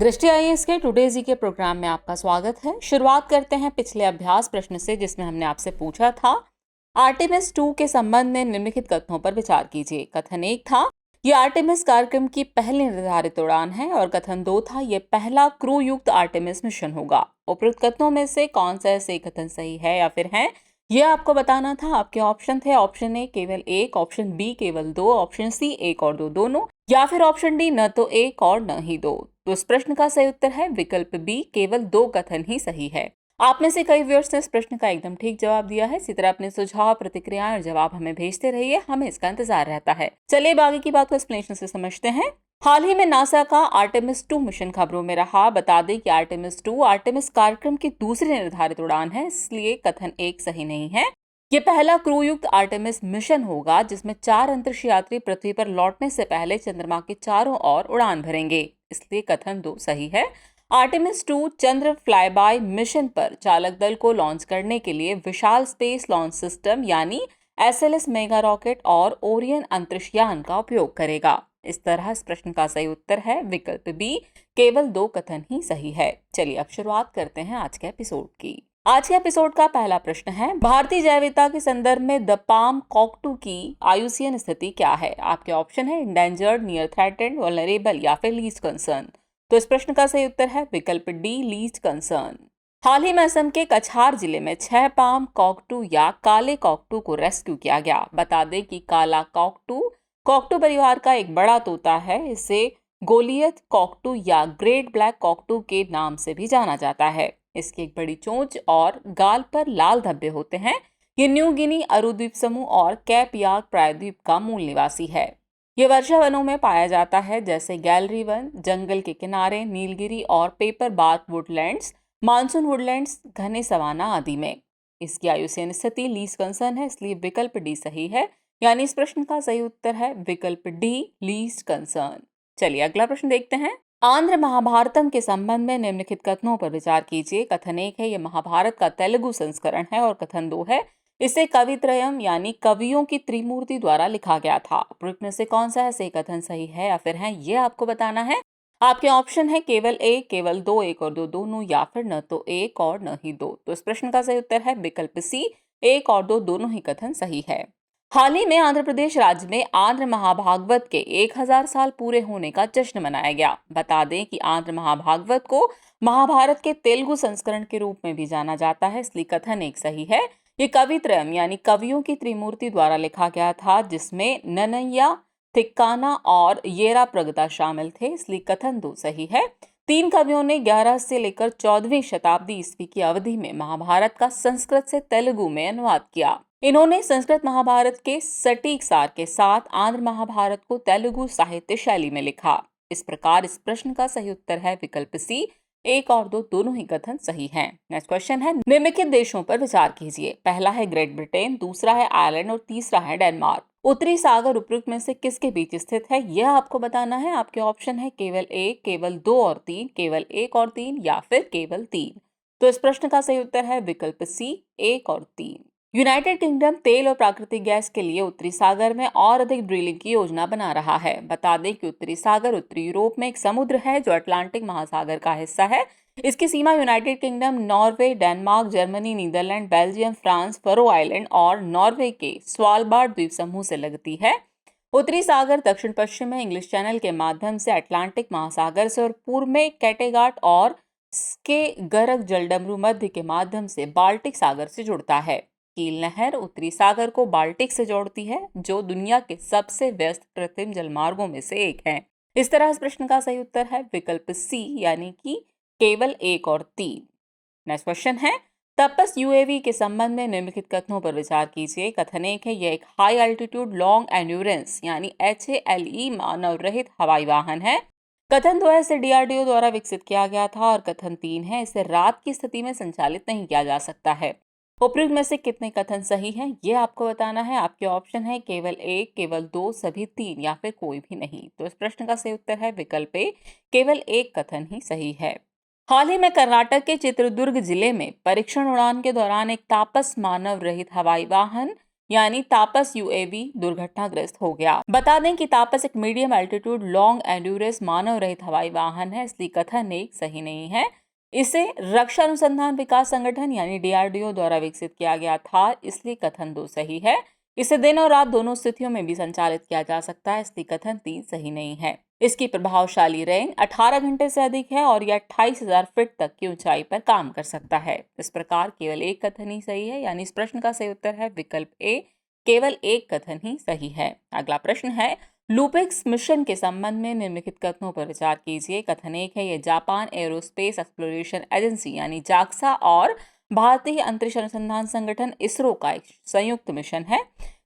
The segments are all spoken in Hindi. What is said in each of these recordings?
दृष्टि आईएएस के टुडे जी के प्रोग्राम में आपका स्वागत है। शुरुआत करते हैं पिछले अभ्यास प्रश्न से, जिसमें हमने आपसे पूछा था आर्टेमिस 2 के संबंध में निम्नलिखित कथनों पर विचार कीजिए। कथन 1 था ये आर्टेमिस कार्यक्रम की पहली निर्धारित उड़ान है, और कथन 2 था ये पहला क्रू युक्त आर्टेमिस मिशन होगा। उपरोक्त कथनों में से कौन सा ऐसे कथन सही है या फिर है, ये आपको बताना था। आपके ऑप्शन थे ऑप्शन ए केवल एक, ऑप्शन बी केवल दो, ऑप्शन सी एक और दो दोनों, या फिर ऑप्शन डी न तो एक और न ही दो। तो इस प्रश्न का सही उत्तर है विकल्प बी, केवल दो कथन ही सही है। आप में से कई व्यूअर्स ने इस प्रश्न का एकदम ठीक जवाब दिया है। इसी तरह अपने सुझाव, प्रतिक्रियाएं और जवाब हमें भेजते रहिए, हमें इसका इंतजार रहता है। चलिए बाकी की बात को एक्सप्लेनेशन से समझते हैं। हाल ही में नासा का आर्टेमिस 2 मिशन खबरों में रहा। बता दें कि आर्टेमिस 2 आर्टेमिस कार्यक्रम की दूसरी निर्धारित उड़ान है, इसलिए कथन 1 सही नहीं है। ये पहला क्रू युक्त आर्टेमिस मिशन होगा जिसमें 4 अंतरिक्ष यात्री पृथ्वी पर लौटने से पहले चंद्रमा के चारों ओर उड़ान भरेंगे, इसलिए कथन 2 सही है। आर्टेमिस 2 चंद्र फ्लाईबाय मिशन पर चालक दल को लॉन्च करने के लिए विशाल स्पेस लॉन्च सिस्टम यानी SLS मेगा रॉकेट और ओरियन अंतरिक्ष यान का उपयोग करेगा। इस तरह इस प्रश्न का सही उत्तर है विकल्प बी, केवल दो कथन ही सही है। चलिए अब शुरुआत करते हैं आज के एपिसोड की। आज के एपिसोड का पहला प्रश्न है, भारतीय जैव विविधता के संदर्भ में द पाम कॉकटू की IUCN स्थिति क्या है। आपके ऑप्शन है इंडेंजर्ड, नियर थ्रेटेंड, वल्नरेबल या फिर लीस्ट कंसर्न। तो इस प्रश्न का सही उत्तर है विकल्प डी, लीस्ट कंसर्न। हाल ही में असम के कछार जिले में 6 पाम कॉकटू या काले कॉकटू को रेस्क्यू किया गया। बता दें कि काला कॉकटू परिवार का एक बड़ा तोता है। इसे गोलियत कॉकटू या ग्रेट ब्लैक कॉकटू के नाम से भी जाना जाता है। इसकी एक बड़ी चोंच और गाल पर लाल धब्बे होते हैं। ये न्यू गिनी, अरू द्वीप समूह और कैप यार्क प्रायद्वीप का मूल निवासी है। ये वर्षा वनों में पाया जाता है, जैसे गैलरी वन, जंगल के किनारे, नीलगिरी और paper bark woodlands, monsoon woodlands, घने सवाना आदि में। इसकी IUCN स्थिति लीस्ट कंसर्न है, इसलिए विकल्प डी सही है। यानी इस प्रश्न का सही उत्तर है विकल्प डी, लीस्ट कंसर्न। चलिए अगला प्रश्न देखते हैं। आंध्र महाभारतम के संबंध में निम्नलिखित कथनों पर विचार कीजिए। कथन 1 है ये महाभारत का तेलुगु संस्करण है, और कथन 2 है इसे कवित्रयम यानी कवियों की त्रिमूर्ति द्वारा लिखा गया था। उपरोक्त में से कौन सा ऐसे कथन सही है या फिर है, ये आपको बताना है। आपके ऑप्शन है केवल एक, केवल दो, एक और दो दोनों, या फिर न तो एक और न ही दो। तो इस प्रश्न का सही उत्तर है विकल्प सी, एक और दो दोनों ही कथन सही है। हाल ही में आंध्र प्रदेश राज्य में आंध्र महाभागवत के 1000 साल पूरे होने का जश्न मनाया गया। बता दें कि आंध्र महाभागवत को महाभारत के तेलुगु संस्करण के रूप में भी जाना जाता है, इसलिए कथन 1 सही है। ये कवित्रयम यानी कवियों की त्रिमूर्ति द्वारा लिखा गया था, जिसमें नन्नय्या, थिक्काना और येरा प्रगटा शामिल थे, इसलिए कथन 2 सही है। 3 कवियों ने 11 से लेकर 14वीं शताब्दी ईस्वी की अवधि में महाभारत का संस्कृत से तेलुगु में अनुवाद किया। इन्होंने संस्कृत महाभारत के सटीक सार के साथ आंध्र महाभारत को तेलुगु साहित्य शैली में लिखा। इस प्रकार इस प्रश्न का सही उत्तर है विकल्प सी, एक और दो दोनों ही कथन सही हैं। नेक्स्ट क्वेश्चन है, निम्नलिखित देशों पर विचार कीजिए। पहला है ग्रेट ब्रिटेन, दूसरा है आयरलैंड और तीसरा है डेनमार्क। उत्तरी सागर उपरोक्त में से किसके बीच स्थित है, यह आपको बताना है। आपके ऑप्शन है केवल एक, केवल दो और तीन, केवल एक और तीन, या फिर केवल तीन। तो इस प्रश्न का सही उत्तर है विकल्प सी, एक और तीन। यूनाइटेड किंगडम तेल और प्राकृतिक गैस के लिए उत्तरी सागर में और अधिक ड्रिलिंग की योजना बना रहा है। बता दें कि उत्तरी सागर उत्तरी यूरोप में एक समुद्र है जो अटलांटिक महासागर का हिस्सा है। इसकी सीमा United Kingdom, Norway, Denmark, Germany, Netherlands, Belgium, France, Faroe island और नॉर्वे के स्वालबार्ड द्वीप समूह से लगती है। उत्तरी सागर दक्षिण पश्चिम में इंग्लिश चैनल के माध्यम से अटलांटिक महासागर से, और पूर्व में कैटेगाट और स्केगरक जलडमरू मध्य के माध्यम से बाल्टिक सागर से जुड़ता है। कील नहर उत्तरी सागर को बाल्टिक से जोड़ती है, जो दुनिया के सबसे व्यस्त कृत्रिम जलमार्गों में से एक है। इस तरह इस प्रश्न का सही उत्तर है विकल्प सी, यानी कि केवल एक और तीन। नेक्स्ट क्वेश्चन है, तपस UAV के संबंध में निम्नलिखित कथनों पर विचार कीजिए। कथन 1 है यह एक हाई एल्टीट्यूड लॉन्ग एंड्योरेंस यानी HALE मानव रहित हवाई वाहन है। कथन 2 है इसे DRDO द्वारा विकसित किया गया था, और कथन 3 है इसे रात की स्थिति में संचालित नहीं किया जा सकता है। उपरोक्त में से कितने कथन सही हैं, ये आपको बताना है। आपके ऑप्शन है केवल एक, केवल दो, सभी तीन, या फिर कोई भी नहीं। तो इस प्रश्न का सही उत्तर है विकल्प ए, केवल एक कथन ही सही है। हाल ही में कर्नाटक के चित्रदुर्ग जिले में परीक्षण उड़ान के दौरान एक तापस मानव रहित हवाई वाहन यानी तापस यूएवी दुर्घटनाग्रस्त हो गया। बता दें कि तापस एक मीडियम एल्टीट्यूड लॉन्ग एंड्योरेंस मानव रहित हवाई वाहन है, इसलिए कथन एक सही नहीं है। इसे रक्षा अनुसंधान विकास संगठन यानी डीआरडीओ द्वारा विकसित किया गया था, इसलिए कथन 2 सही है। इसे दिन और रात दोनों स्थितियों में भी संचालित किया जा सकता है, इसलिए कथन 3 सही नहीं है। इसकी प्रभावशाली रेंज 18 घंटे से अधिक है और यह 28,000 फीट तक की ऊंचाई पर काम कर सकता है। इस प्रकार केवल एक कथन ही सही है, यानी इस प्रश्न का सही उत्तर है विकल्प ए, केवल एक कथन ही सही है। अगला प्रश्न है, लूपेक्स मिशन के संबंध में निम्नलिखित कथनों पर विचार कीजिए। कथन एक है, यह जापान एरोस्पेस एक्सप्लोरेशन एजेंसी यानी जाक्सा और भारतीय अंतरिक्ष अनुसंधान संगठन इसरो का एक संयुक्त मिशन है।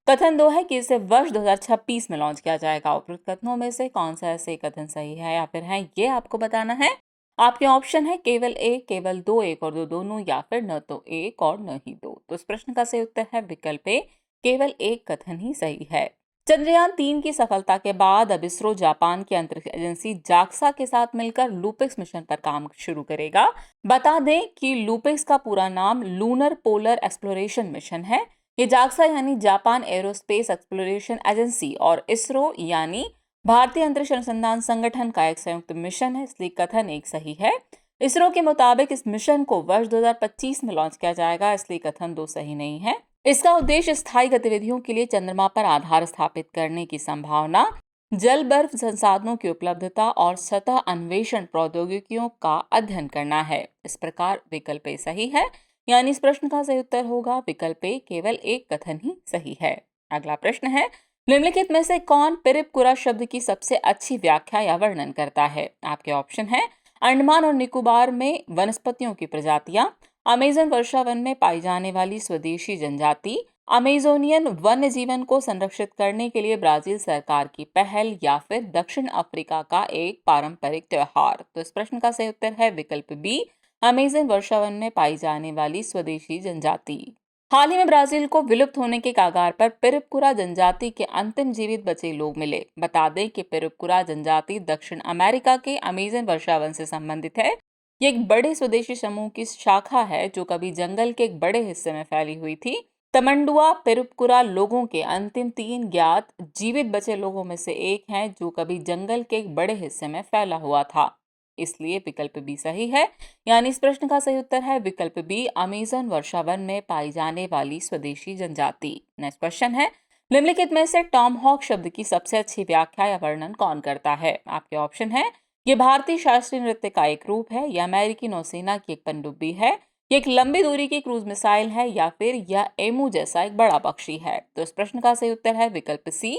कथन 2 है कि इसे वर्ष 2026 में लॉन्च किया जाएगा। उपरोक्त कथनों में से कौन सा ऐसे कथन सही है या फिर है, ये आपको बताना है। आपके ऑप्शन है केवल एक, केवल दो, एक और दो दोनों, या फिर न तो एक और न ही दो। तो इस प्रश्न का सही उत्तर है विकल्प ए, केवल एक कथन ही सही है। चंद्रयान 3 की सफलता के बाद अब इसरो जापान की अंतरिक्ष एजेंसी जाक्सा के साथ मिलकर लूपेक्स मिशन पर काम शुरू करेगा। बता दें कि लूपेक्स का पूरा नाम लूनर पोलर एक्सप्लोरेशन मिशन है। ये जाक्सा यानी जापान एरोस्पेस एक्सप्लोरेशन एजेंसी और इसरो यानी भारतीय अंतरिक्ष अनुसंधान संगठन का एक संयुक्त मिशन है, इसलिए कथन एक सही है। इसरो के मुताबिक इस मिशन को वर्ष 2025 में लॉन्च किया जाएगा, इसलिए कथन 2 सही नहीं है। इसका उद्देश्य स्थायी गतिविधियों के लिए चंद्रमा पर आधार स्थापित करने की संभावना, जल बर्फ संसाधनों की उपलब्धता और सतह अन्वेषण प्रौद्योगिकियों का अध्ययन करना है। इस प्रकार विकल्प ए सही है, यानी इस प्रश्न का सही उत्तर होगा विकल्प ए, केवल एक कथन ही सही है। अगला प्रश्न है, निम्नलिखित में से कौन पिरिपकुरा शब्द की सबसे अच्छी व्याख्या या वर्णन करता है? आपके ऑप्शन है, अंडमान और निकोबार में वनस्पतियों की प्रजातियां, अमेजन वर्षा वन में पाई जाने वाली स्वदेशी जनजाति, अमेजोनियन वन्य जीवन को संरक्षित करने के लिए ब्राजील सरकार की पहल, या फिर दक्षिण अफ्रीका का एक पारंपरिक त्योहार। तो इस प्रश्न का सही उत्तर है विकल्प बी, अमेजन वर्षा वन में पाई जाने वाली स्वदेशी जनजाति। हाल ही में ब्राजील को विलुप्त होने के कगार पर पिरिपकुरा जनजाति के अंतिम जीवित बचे लोग मिले। बता दें कि पिरिपकुरा जनजाति दक्षिण अमेरिका के अमेजन वर्षावन से संबंधित है। ये एक बड़े स्वदेशी समूह की शाखा है जो कभी जंगल के एक बड़े हिस्से में फैली हुई थी। तमंडुआ पिरिपकुरा लोगों के अंतिम 3 ज्ञात जीवित बचे लोगों में से एक है जो कभी जंगल के एक बड़े हिस्से में फैला हुआ था, इसलिए विकल्प बी सही है, यानी इस प्रश्न का सही उत्तर है विकल्प बी, अमेजन वर्षावन में पाई जाने वाली स्वदेशी जनजाति। नेक्स्ट क्वेश्चन है, निम्नलिखित में से टॉम हॉक शब्द की सबसे अच्छी व्याख्या या वर्णन कौन करता है? आपके ऑप्शन है, ये भारतीय शास्त्रीय नृत्य का एक रूप है, यह अमेरिकी नौसेना की एक पनडुब्बी है, ये एक लंबी दूरी की क्रूज मिसाइल है, या फिर यह एमू जैसा एक बड़ा पक्षी है। तो इस प्रश्न का सही उत्तर है विकल्प सी,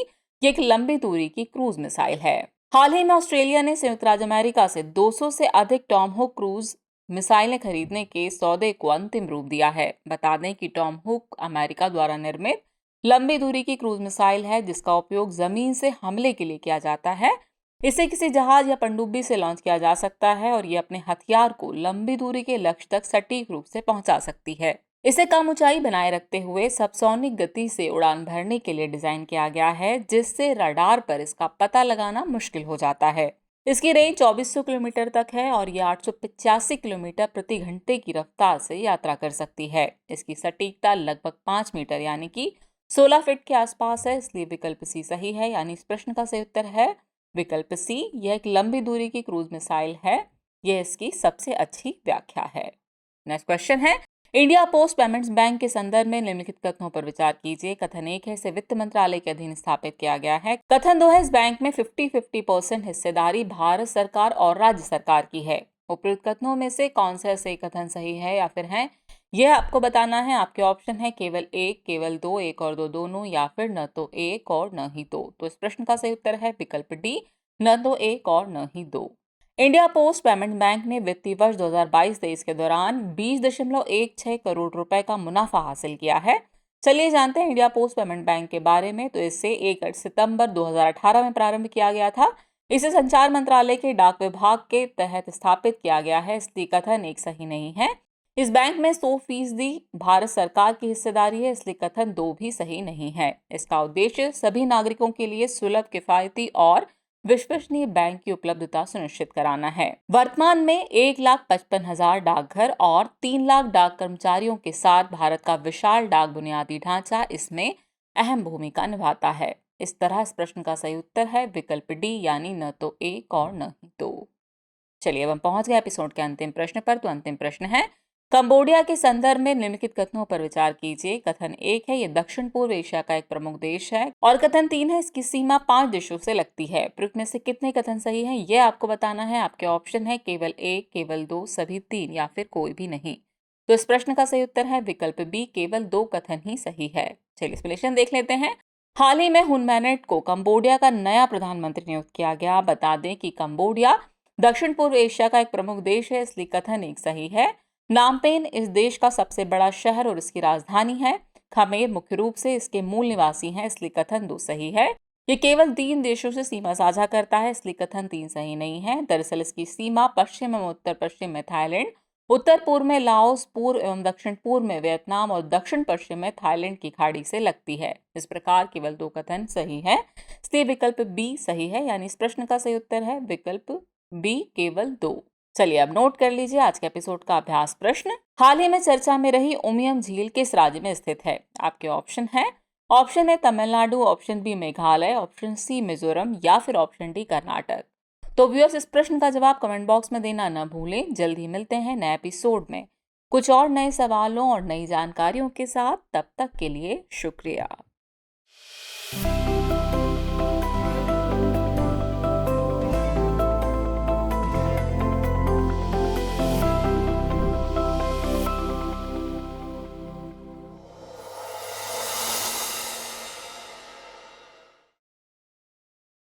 ये एक लंबी दूरी की क्रूज मिसाइल है। हाल ही में ऑस्ट्रेलिया ने संयुक्त राज्य अमेरिका से 200 से अधिक टॉम हुक क्रूज मिसाइलें खरीदने के सौदे को अंतिम रूप दिया है। बता दें कि टॉम हुक अमेरिका द्वारा निर्मित लंबी दूरी की क्रूज मिसाइल है जिसका उपयोग जमीन से हमले के लिए किया जाता है। इसे किसी जहाज या पनडुब्बी से लॉन्च किया जा सकता है और ये अपने हथियार को लंबी दूरी के लक्ष्य तक सटीक रूप से पहुंचा सकती है। इसे कम ऊंचाई बनाए रखते हुए सबसोनिक गति से उड़ान भरने के लिए डिजाइन किया गया है, जिससे रडार पर इसका पता लगाना मुश्किल हो जाता है। इसकी रेंज 2400 किलोमीटर तक है और यह 885 किलोमीटर प्रति घंटे की रफ्तार से यात्रा कर सकती है। इसकी सटीकता लगभग 5 मीटर यानी कि 16 फीट के आसपास है, इसलिए विकल्प सी सही है, यानी इस प्रश्न का सही उत्तर है विकल्प सी। यह एक लंबी दूरी की क्रूज मिसाइल है, यह इसकी सबसे अच्छी व्याख्या है। नेक्स्ट क्वेश्चन है, इंडिया पोस्ट पेमेंट्स बैंक के संदर्भ में निम्नलिखित कथनों पर विचार कीजिए। कथन एक है, इसे वित्त मंत्रालय के अधीन स्थापित किया गया है। कथन 2 है, इस बैंक में 50-50% हिस्सेदारी भारत सरकार और राज्य सरकार की है। उपयुक्त कथनों में से कौन सा सही कथन सही है या फिर है, यह आपको बताना है। आपके ऑप्शन है केवल एक, केवल दो, एक और दो दोनों, या फिर न तो एक और न ही दो। तो इस प्रश्न का सही उत्तर है विकल्प डी, न तो एक और न ही दो। इंडिया पोस्ट पेमेंट बैंक ने वित्तीय वर्ष 2022-23 के दौरान 20.16 करोड़ रुपए का मुनाफा हासिल किया है। चलिए जानते हैं इंडिया पोस्ट पेमेंट बैंक के बारे में। तो इसे 1 सितंबर 2018 में प्रारंभ किया गया था। इसे संचार मंत्रालय के डाक विभाग के तहत स्थापित किया गया है, इसलिए कथन एक सही नहीं है। इस बैंक में 100% भारत सरकार की हिस्सेदारी है, इसलिए कथन 2 भी सही नहीं है। इसका उद्देश्य सभी नागरिकों के लिए सुलभ, किफायती और विश्वसनीय बैंक की उपलब्धता सुनिश्चित कराना है। वर्तमान में 1,55,000 डाकघर और 3 लाख डाक कर्मचारियों के साथ भारत का विशाल डाक बुनियादी ढांचा इसमें अहम भूमिका निभाता है। इस तरह इस प्रश्न का सही उत्तर है विकल्प डी, यानी न तो एक और न ही दो। चलिए अब हम पहुंच गए एपिसोड के अंतिम प्रश्न पर। तो अंतिम प्रश्न है, कंबोडिया के संदर्भ में निम्नलिखित कथनों पर विचार कीजिए। कथन 1 है, ये दक्षिण पूर्व एशिया का एक प्रमुख देश है। और कथन 3 है, इसकी सीमा 5 देशों से लगती है। प्रयुक्त में से कितने कथन सही हैं, ये आपको बताना है। आपके ऑप्शन है केवल 1, केवल 2, सभी 3 या फिर कोई भी नहीं। तो इस प्रश्न का सही उत्तर है विकल्प बी, केवल 2 कथन ही सही है। चलिए एक्सप्लेनेशन देख लेते हैं। हाल ही में हुन मैनेट को कंबोडिया का नया प्रधानमंत्री नियुक्त किया गया। बता दें कि कंबोडिया दक्षिण पूर्व एशिया का एक प्रमुख देश है, इसलिए कथन 1 सही है। नामपेन इस देश का सबसे बड़ा शहर और इसकी राजधानी है। खमेर मुख्य रूप से इसके मूल निवासी हैं, इसलिए कथन 2 सही है। ये केवल 3 देशों से सीमा साझा करता है, इसलिए कथन 3 सही नहीं है। दरअसल इसकी सीमा पश्चिम एवं उत्तर पश्चिम में थाईलैंड, उत्तर पूर्व में लाओस, पूर्व एवं दक्षिण पूर्व में वियतनाम और दक्षिण पश्चिम में थाईलैंड की खाड़ी से लगती है। इस प्रकार केवल 2 कथन सही है, इसलिए विकल्प बी सही है। यानी इस प्रश्न का सही उत्तर है विकल्प बी, केवल 2। चलिए अब नोट कर लीजिए आज के एपिसोड का अभ्यास प्रश्न। हाल ही में चर्चा में रही उमियम झील किस राज्य में स्थित है? आपके ऑप्शन है, option A Tamil Nadu, option B Meghalaya, option C Mizoram या फिर ऑप्शन डी कर्नाटक। तो व्यूअर्स, इस प्रश्न का जवाब कमेंट बॉक्स में देना न भूलें। जल्द ही मिलते हैं नए एपिसोड में कुछ और नए सवालों और नई जानकारियों के साथ। तब तक के लिए शुक्रिया।